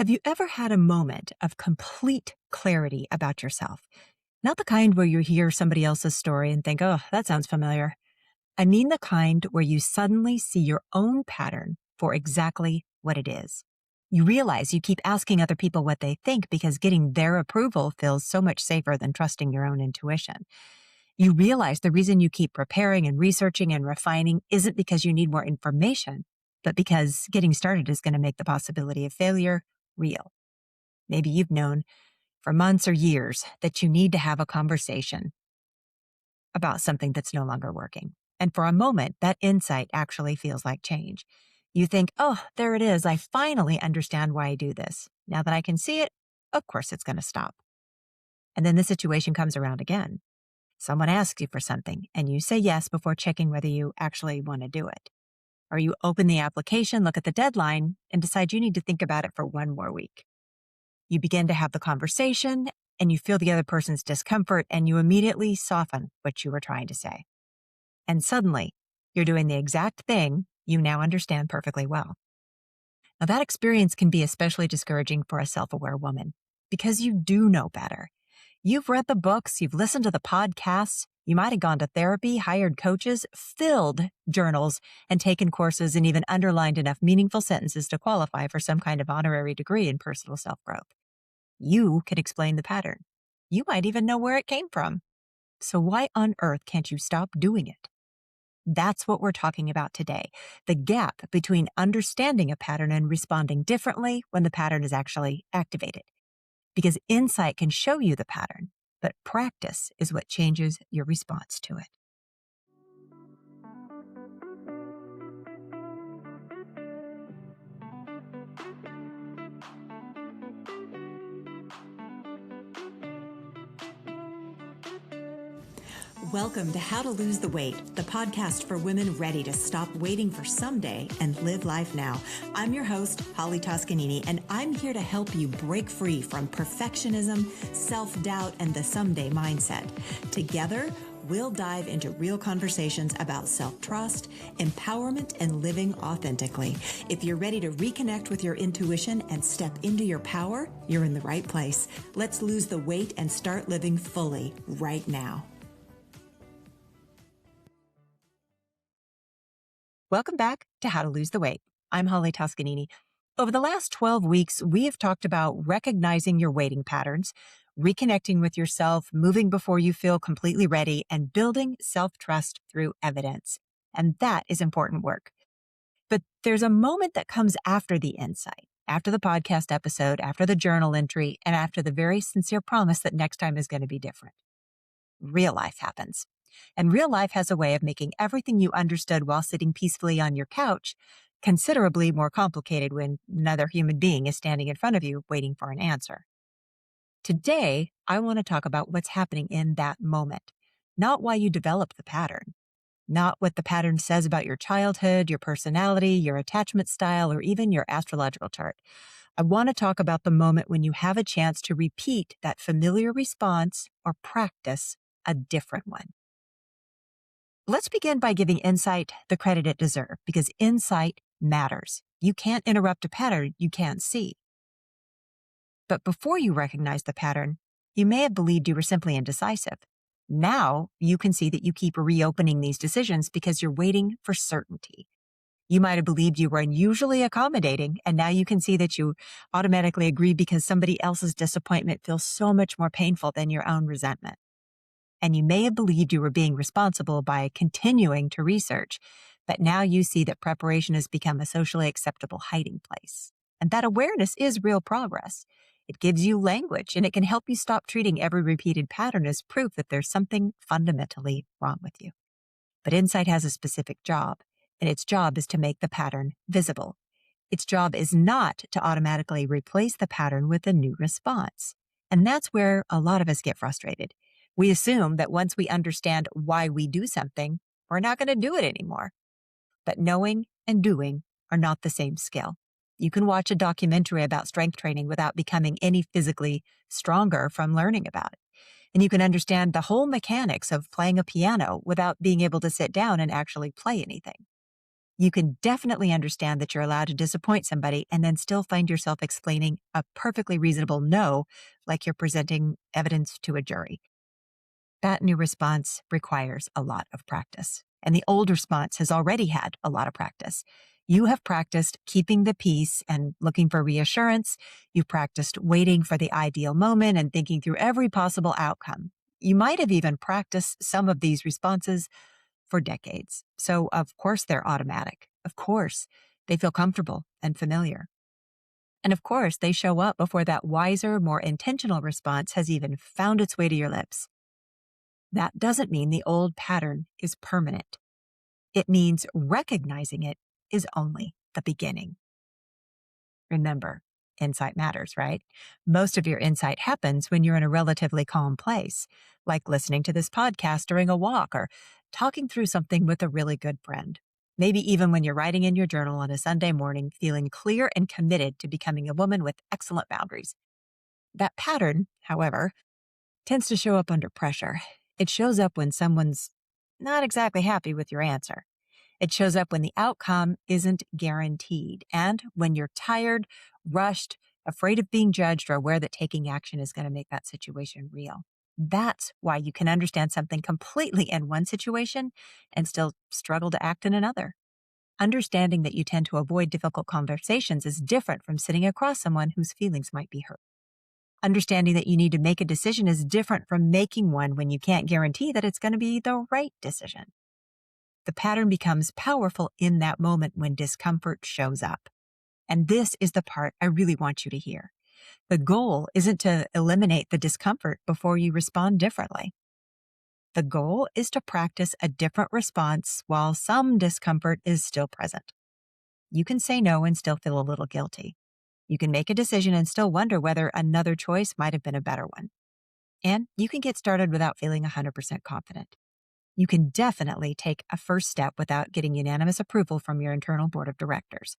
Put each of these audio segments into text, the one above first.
Have you ever had a moment of complete clarity about yourself? Not the kind where you hear somebody else's story and think, oh, that sounds familiar. I mean the kind where you suddenly see your own pattern for exactly what it is. You realize you keep asking other people what they think because getting their approval feels so much safer than trusting your own intuition. You realize the reason you keep preparing and researching and refining isn't because you need more information, but because getting started is going to make the possibility of failure real. Maybe you've known for months or years that you need to have a conversation about something that's no longer working. And for a moment, that insight actually feels like change. You think, oh, there it is. I finally understand why I do this. Now that I can see it, of course it's going to stop. And then the situation comes around again. Someone asks you for something and you say yes before checking whether you actually want to do it. Or you open the application, look at the deadline, and decide you need to think about it for one more week. You begin to have the conversation and you feel the other person's discomfort and you immediately soften what you were trying to say. And suddenly, you're doing the exact thing you now understand perfectly well. Now, that experience can be especially discouraging for a self-aware woman because you do know better. You've read the books, you've listened to the podcasts, you might have gone to therapy, hired coaches, filled journals, and taken courses and even underlined enough meaningful sentences to qualify for some kind of honorary degree in personal self-growth. You can explain the pattern. You might even know where it came from. So why on earth can't you stop doing it? That's what we're talking about today. The gap between understanding a pattern and responding differently when the pattern is actually activated. Because insight can show you the pattern, but practice is what changes your response to it. Welcome to How to Lose the Weight, the podcast for women ready to stop waiting for someday and live life now. I'm your host, Holly Toscanini, and I'm here to help you break free from perfectionism, self-doubt, and the someday mindset. Together, we'll dive into real conversations about self-trust, empowerment, and living authentically. If you're ready to reconnect with your intuition and step into your power, you're in the right place. Let's lose the weight and start living fully right now. Welcome back to How to Lose the Weight. I'm Holly Toscanini. Over the last 12 weeks, we have talked about recognizing your waiting patterns, reconnecting with yourself, moving before you feel completely ready, and building self-trust through evidence. And that is important work. But there's a moment that comes after the insight, after the podcast episode, after the journal entry, and after the very sincere promise that next time is going to be different. Real life happens. And real life has a way of making everything you understood while sitting peacefully on your couch considerably more complicated when another human being is standing in front of you waiting for an answer. Today, I want to talk about what's happening in that moment, not why you develop the pattern, not what the pattern says about your childhood, your personality, your attachment style, or even your astrological chart. I want to talk about the moment when you have a chance to repeat that familiar response or practice a different one. Let's begin by giving insight the credit it deserves, because insight matters. You can't interrupt a pattern you can't see. But before you recognize the pattern, you may have believed you were simply indecisive. Now you can see that you keep reopening these decisions because you're waiting for certainty. You might have believed you were unusually accommodating, and now you can see that you automatically agree because somebody else's disappointment feels so much more painful than your own resentment. And you may have believed you were being responsible by continuing to research, but now you see that preparation has become a socially acceptable hiding place. And that awareness is real progress. It gives you language, and it can help you stop treating every repeated pattern as proof that there's something fundamentally wrong with you. But insight has a specific job, and its job is to make the pattern visible. Its job is not to automatically replace the pattern with a new response. And that's where a lot of us get frustrated. We assume that once we understand why we do something, we're not going to do it anymore. But knowing and doing are not the same skill. You can watch a documentary about strength training without becoming any physically stronger from learning about it. And you can understand the whole mechanics of playing a piano without being able to sit down and actually play anything. You can definitely understand that you're allowed to disappoint somebody and then still find yourself explaining a perfectly reasonable no, like you're presenting evidence to a jury. That new response requires a lot of practice. And the old response has already had a lot of practice. You have practiced keeping the peace and looking for reassurance. You've practiced waiting for the ideal moment and thinking through every possible outcome. You might have even practiced some of these responses for decades. So, of course, they're automatic. Of course, they feel comfortable and familiar. And of course, they show up before that wiser, more intentional response has even found its way to your lips. That doesn't mean the old pattern is permanent. It means recognizing it is only the beginning. Remember, insight matters, right? Most of your insight happens when you're in a relatively calm place, like listening to this podcast during a walk or talking through something with a really good friend. Maybe even when you're writing in your journal on a Sunday morning, feeling clear and committed to becoming a woman with excellent boundaries. That pattern, however, tends to show up under pressure. It shows up when someone's not exactly happy with your answer. It shows up when the outcome isn't guaranteed and when you're tired, rushed, afraid of being judged, or aware that taking action is going to make that situation real. That's why you can understand something completely in one situation and still struggle to act in another. Understanding that you tend to avoid difficult conversations is different from sitting across someone whose feelings might be hurt. Understanding that you need to make a decision is different from making one when you can't guarantee that it's going to be the right decision. The pattern becomes powerful in that moment when discomfort shows up. And this is the part I really want you to hear. The goal isn't to eliminate the discomfort before you respond differently. The goal is to practice a different response while some discomfort is still present. You can say no and still feel a little guilty. You can make a decision and still wonder whether another choice might have been a better one. And you can get started without feeling 100% confident. You can definitely take a first step without getting unanimous approval from your internal board of directors.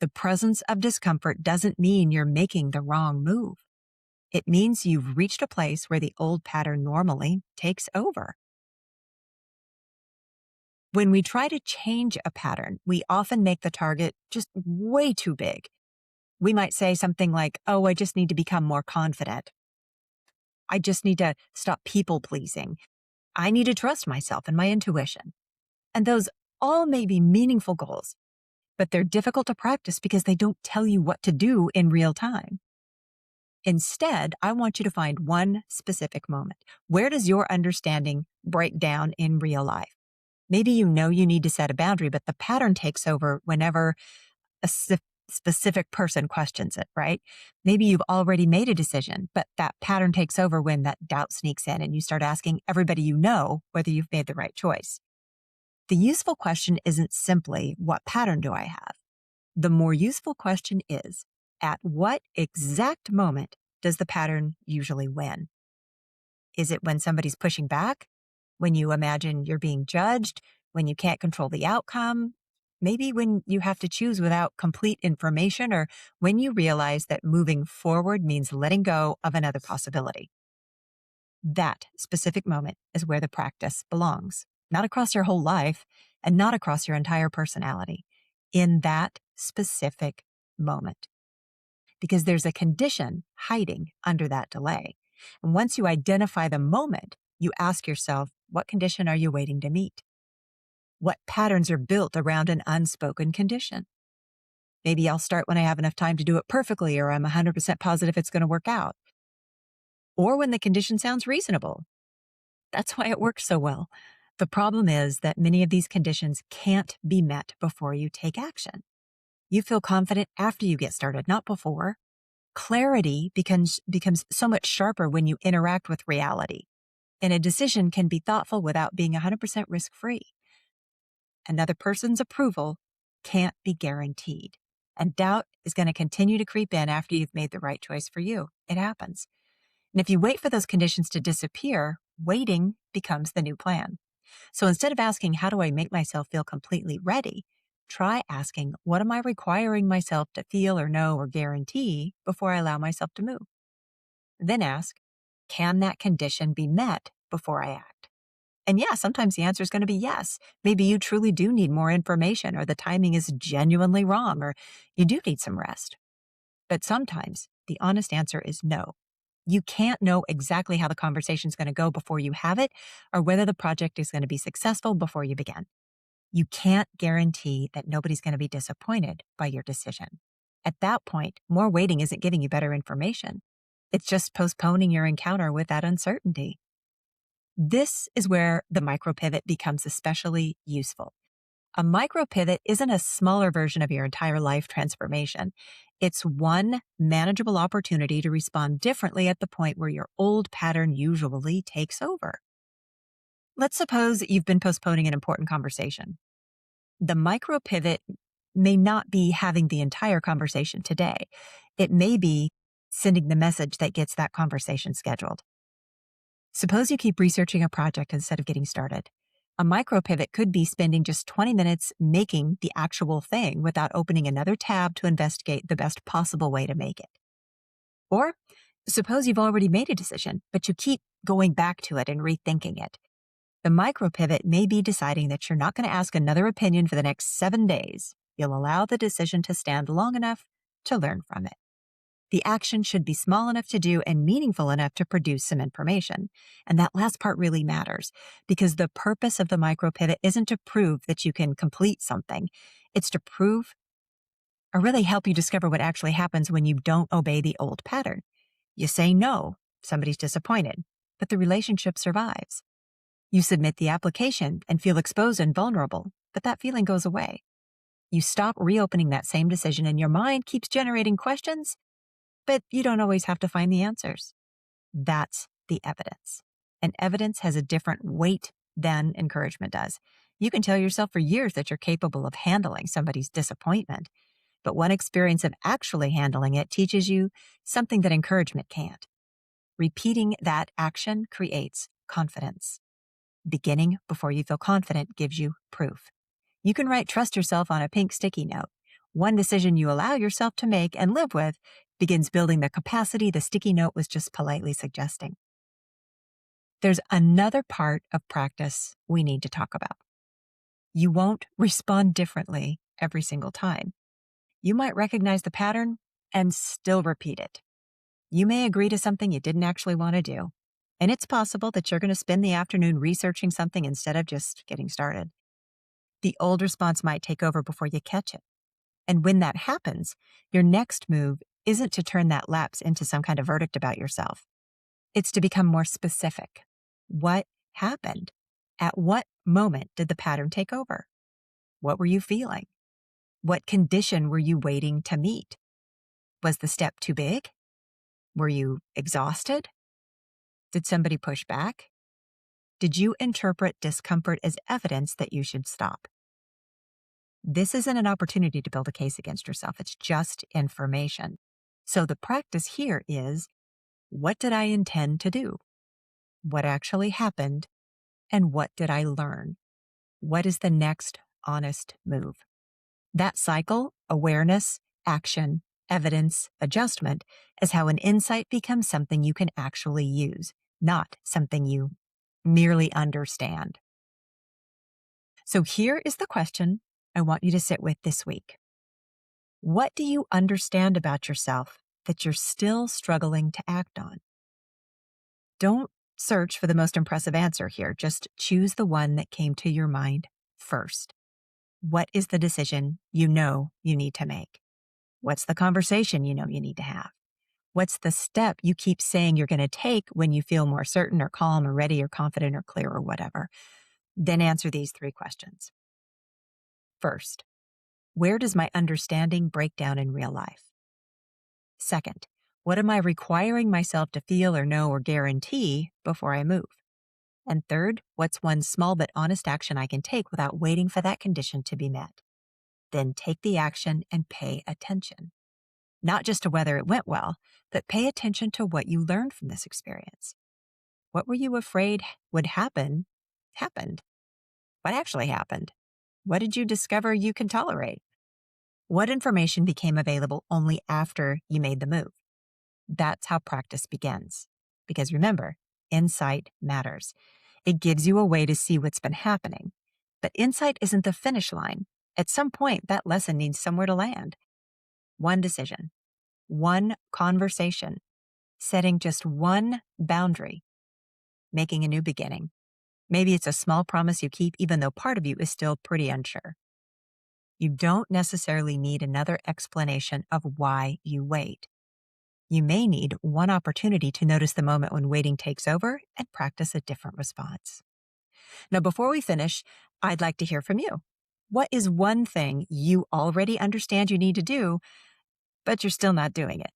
The presence of discomfort doesn't mean you're making the wrong move. It means you've reached a place where the old pattern normally takes over. When we try to change a pattern, we often make the target just way too big. We might say something like, oh, I just need to become more confident. I just need to stop people pleasing. I need to trust myself and my intuition. And those all may be meaningful goals, but they're difficult to practice because they don't tell you what to do in real time. Instead, I want you to find one specific moment. Where does your understanding break down in real life? Maybe you know you need to set a boundary, but the pattern takes over whenever a specific person questions it, right? Maybe you've already made a decision, but that pattern takes over when that doubt sneaks in and you start asking everybody you know whether you've made the right choice. The useful question isn't simply, what pattern do I have? The more useful question is, at what exact moment does the pattern usually win? Is it when somebody's pushing back? When you imagine you're being judged? When you can't control the outcome? Maybe when you have to choose without complete information, or when you realize that moving forward means letting go of another possibility. That specific moment is where the practice belongs, not across your whole life and not across your entire personality, in that specific moment. Because there's a condition hiding under that delay. And once you identify the moment, you ask yourself, what condition are you waiting to meet? What patterns are built around an unspoken condition? Maybe I'll start when I have enough time to do it perfectly, or I'm 100% positive it's going to work out. Or when the condition sounds reasonable. That's why it works so well. The problem is that many of these conditions can't be met before you take action. You feel confident after you get started, not before. Clarity becomes so much sharper when you interact with reality. And a decision can be thoughtful without being 100% risk-free. Another person's approval can't be guaranteed. And doubt is going to continue to creep in after you've made the right choice for you. It happens. And if you wait for those conditions to disappear, waiting becomes the new plan. So instead of asking, how do I make myself feel completely ready? Try asking, what am I requiring myself to feel or know or guarantee before I allow myself to move? Then ask, can that condition be met before I act? And yeah, sometimes the answer is going to be yes. Maybe you truly do need more information, or the timing is genuinely wrong, or you do need some rest. But sometimes the honest answer is no. You can't know exactly how the conversation is going to go before you have it, or whether the project is going to be successful before you begin. You can't guarantee that nobody's going to be disappointed by your decision. At that point, more waiting isn't giving you better information. It's just postponing your encounter with that uncertainty. This is where the micro pivot becomes especially useful. A micro pivot isn't a smaller version of your entire life transformation. It's one manageable opportunity to respond differently at the point where your old pattern usually takes over. Let's suppose you've been postponing an important conversation. The micro pivot may not be having the entire conversation today. It may be sending the message that gets that conversation scheduled. Suppose you keep researching a project instead of getting started. A micro pivot could be spending just 20 minutes making the actual thing without opening another tab to investigate the best possible way to make it. Or suppose you've already made a decision, but you keep going back to it and rethinking it. The micro pivot may be deciding that you're not going to ask another opinion for the next 7 days. You'll allow the decision to stand long enough to learn from it. The action should be small enough to do and meaningful enough to produce some information. And that last part really matters, because the purpose of the micro pivot isn't to prove that you can complete something. It's to prove or really help you discover what actually happens when you don't obey the old pattern. You say no, somebody's disappointed, but the relationship survives. You submit the application and feel exposed and vulnerable, but that feeling goes away. You stop reopening that same decision and your mind keeps generating questions, but you don't always have to find the answers. That's the evidence. And evidence has a different weight than encouragement does. You can tell yourself for years that you're capable of handling somebody's disappointment, but one experience of actually handling it teaches you something that encouragement can't. Repeating that action creates confidence. Beginning before you feel confident gives you proof. You can write "trust yourself" on a pink sticky note. One decision you allow yourself to make and live with begins building the capacity the sticky note was just politely suggesting. There's another part of practice we need to talk about. You won't respond differently every single time. You might recognize the pattern and still repeat it. You may agree to something you didn't actually want to do, and it's possible that you're going to spend the afternoon researching something instead of just getting started. The old response might take over before you catch it. And when that happens, your next move isn't to turn that lapse into some kind of verdict about yourself. It's to become more specific. What happened? At what moment did the pattern take over? What were you feeling? What condition were you waiting to meet? Was the step too big? Were you exhausted? Did somebody push back? Did you interpret discomfort as evidence that you should stop? This isn't an opportunity to build a case against yourself. It's just information. So the practice here is, what did I intend to do? What actually happened? And what did I learn? What is the next honest move? That cycle, awareness, action, evidence, adjustment, is how an insight becomes something you can actually use, not something you merely understand. So here is the question I want you to sit with this week. What do you understand about yourself that you're still struggling to act on? Don't search for the most impressive answer here. Just choose the one that came to your mind first. What is the decision you know you need to make? What's the conversation you know you need to have? What's the step you keep saying you're going to take when you feel more certain or calm or ready or confident or clear or whatever? Then answer these 3 questions. First, where does my understanding break down in real life? Second, what am I requiring myself to feel or know or guarantee before I move? And third, what's one small but honest action I can take without waiting for that condition to be met? Then take the action and pay attention. Not just to whether it went well, but pay attention to what you learned from this experience. What were you afraid would happen, happened? What actually happened? What did you discover you can tolerate? What information became available only after you made the move? That's how practice begins. Because remember, insight matters. It gives you a way to see what's been happening. But insight isn't the finish line. At some point, that lesson needs somewhere to land. One decision, one conversation, setting just one boundary, making a new beginning. Maybe it's a small promise you keep, even though part of you is still pretty unsure. You don't necessarily need another explanation of why you wait. You may need one opportunity to notice the moment when waiting takes over and practice a different response. Now, before we finish, I'd like to hear from you. What is one thing you already understand you need to do, but you're still not doing it?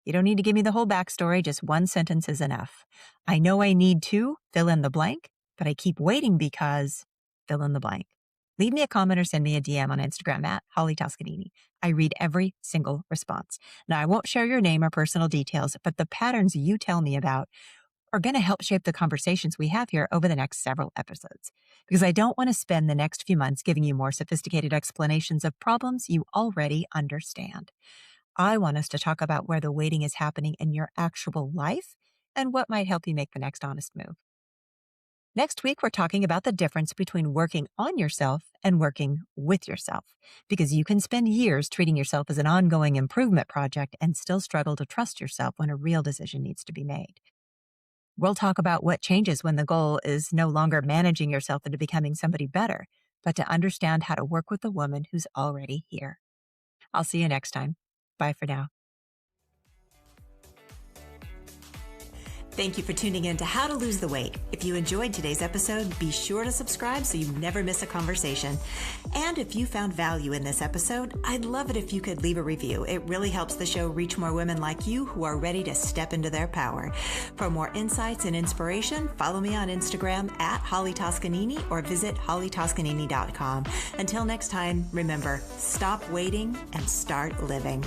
You don't need to give me the whole backstory, just one sentence is enough. I know I need to fill in the blank, but I keep waiting because fill in the blank. Leave me a comment or send me a DM on Instagram at Holly Toscanini. I read every single response. Now, I won't share your name or personal details, but the patterns you tell me about are going to help shape the conversations we have here over the next several episodes. Because I don't want to spend the next few months giving you more sophisticated explanations of problems you already understand. I want us to talk about where the waiting is happening in your actual life and what might help you make the next honest move. Next week, we're talking about the difference between working on yourself and working with yourself, because you can spend years treating yourself as an ongoing improvement project and still struggle to trust yourself when a real decision needs to be made. We'll talk about what changes when the goal is no longer managing yourself into becoming somebody better, but to understand how to work with the woman who's already here. I'll see you next time. Bye for now. Thank you for tuning in to How to Lose the Weight. If you enjoyed today's episode, be sure to subscribe so you never miss a conversation. And if you found value in this episode, I'd love it if you could leave a review. It really helps the show reach more women like you who are ready to step into their power. For more insights and inspiration, follow me on Instagram at Holly Toscanini or visit hollytoscanini.com. Until next time, remember, stop waiting and start living.